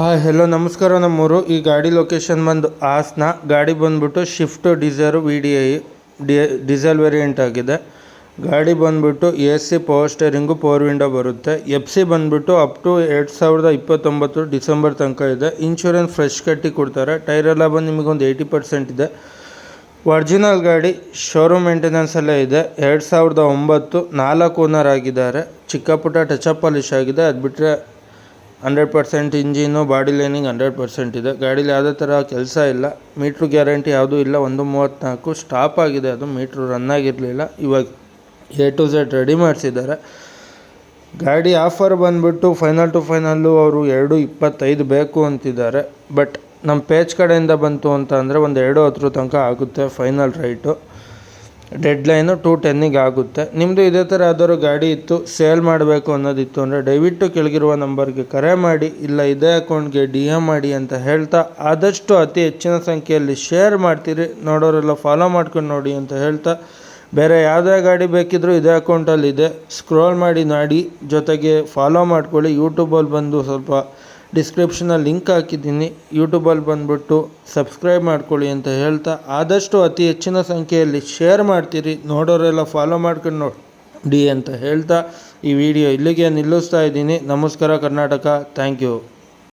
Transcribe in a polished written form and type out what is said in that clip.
Hi hello ನಮಸ್ಕಾರ. ನಮ್ಮೂರು ಈ ಗಾಡಿ ಲೊಕೇಶನ್ ಬಂದು ಹಾಸನ. ಗಾಡಿ ಬಂದ್ಬಿಟ್ಟು ಶಿಫ್ಟ್ ಡಿಸೈರು ಡೀಸೆಲ್ ವೇರಿಯಂಟ್ ಆಗಿದೆ. ಗಾಡಿ ಬಂದ್ಬಿಟ್ಟು AC power steering, power window ಬರುತ್ತೆ. FC ಬಂದ್ಬಿಟ್ಟು ಅಪ್ ಟು 2029 ಡಿಸೆಂಬರ್ ತನಕ ಇದೆ. ಇನ್ಶೂರೆನ್ಸ್ ಫ್ರೆಶ್ ಕಟ್ಟಿ ಕೊಡ್ತಾರೆ. ಟೈರೆಲ್ಲ ಬಂದು ನಿಮಗೊಂದು 80% ಇದೆ. ಒರಿಜಿನಲ್ ಗಾಡಿ ಶೋರೂಮ್ ಮೇಂಟೆನೆನ್ಸಲ್ಲೇ ಇದೆ. 2009 4 ಓನರ್ ಆಗಿದ್ದಾರೆ. ಚಿಕ್ಕ ಪುಟ್ಟ ಟಚಪ್ ಪಾಲಿಶ್ ಆಗಿದೆ. ಅದು ಬಿಟ್ಟರೆ 100% ಇಂಜಿನು, ಬಾಡಿ ಲೈನಿಂಗ್ 100% ಇದೆ. ಗಾಡೀಲಿ ಯಾವುದೇ ಥರ ಕೆಲಸ ಇಲ್ಲ. ಮೀಟ್ರು ಗ್ಯಾರಂಟಿ ಯಾವುದೂ ಇಲ್ಲ. 134 ಸ್ಟಾಪ್ ಆಗಿದೆ. ಅದು ಮೀಟ್ರು ರನ್ ಆಗಿರಲಿಲ್ಲ. ಇವಾಗ A to Z ರೆಡಿ ಮಾಡಿಸಿದ್ದಾರೆ. ಗಾಡಿ ಆಫರ್ ಬಂದುಬಿಟ್ಟು ಫೈನಲ್ ಟು ಫೈನಲ್ಲು ಅವರು 2.25 ಬೇಕು ಅಂತಿದ್ದಾರೆ. ಬಟ್ ನಮ್ಮ ಪೇಜ್ ಕಡೆಯಿಂದ ಬಂತು ಅಂತ ಅಂದರೆ ಒಂದು 2.10 ತನಕ ಆಗುತ್ತೆ ಫೈನಲ್ ರೈಟು. ಡೆಡ್ಲೈನು 2:10 ಆಗುತ್ತೆ. ನಿಮ್ಮದು ಇದೇ ಥರ ಯಾವ್ದಾದ್ರು ಗಾಡಿ ಇತ್ತು, ಸೇಲ್ ಮಾಡಬೇಕು ಅನ್ನೋದಿತ್ತು ಅಂದರೆ ದಯವಿಟ್ಟು ಕೆಳಗಿರುವ ನಂಬರ್ಗೆ ಕರೆ ಮಾಡಿ, ಇಲ್ಲ ಇದೇ ಅಕೌಂಟ್ಗೆ DM ಮಾಡಿ ಅಂತ ಹೇಳ್ತಾ, ಆದಷ್ಟು ಅತಿ ಹೆಚ್ಚಿನ ಸಂಖ್ಯೆಯಲ್ಲಿ ಶೇರ್ ಮಾಡ್ತೀರಿ, ನೋಡೋರೆಲ್ಲ ಫಾಲೋ ಮಾಡ್ಕೊಂಡು ನೋಡಿ ಅಂತ ಹೇಳ್ತಾ, ಬೇರೆ ಯಾವುದೇ ಗಾಡಿ ಬೇಕಿದ್ದರೂ ಇದೇ ಅಕೌಂಟಲ್ಲಿದೆ, ಸ್ಕ್ರೋಲ್ ಮಾಡಿ ನೋಡಿ. ಜೊತೆಗೆ ಫಾಲೋ ಮಾಡ್ಕೊಳ್ಳಿ. ಯೂಟ್ಯೂಬಲ್ಲಿ ಬಂದು ಸ್ವಲ್ಪ ಡಿಸ್ಕ್ರಿಪ್ಷನಲ್ಲಿ ಲಿಂಕ್ ಹಾಕಿದ್ದೀನಿ. ಯೂಟ್ಯೂಬಲ್ಲಿ ಬಂದುಬಿಟ್ಟು ಸಬ್ಸ್ಕ್ರೈಬ್ ಮಾಡ್ಕೊಳ್ಳಿ ಅಂತ ಹೇಳ್ತಾ, ಆದಷ್ಟು ಅತಿ ಹೆಚ್ಚಿನ ಸಂಖ್ಯೆಯಲ್ಲಿ ಶೇರ್ ಮಾಡ್ತೀರಿ, ನೋಡೋರೆಲ್ಲ ಫಾಲೋ ಮಾಡ್ಕೊಂಡು ನೋಡಿ ಅಂತ ಹೇಳ್ತಾ ಈ ವಿಡಿಯೋ ಇಲ್ಲಿಗೆ ನಿಲ್ಲಿಸ್ತಾ ಇದ್ದೀನಿ. ನಮಸ್ಕಾರ ಕರ್ನಾಟಕ. Thank you.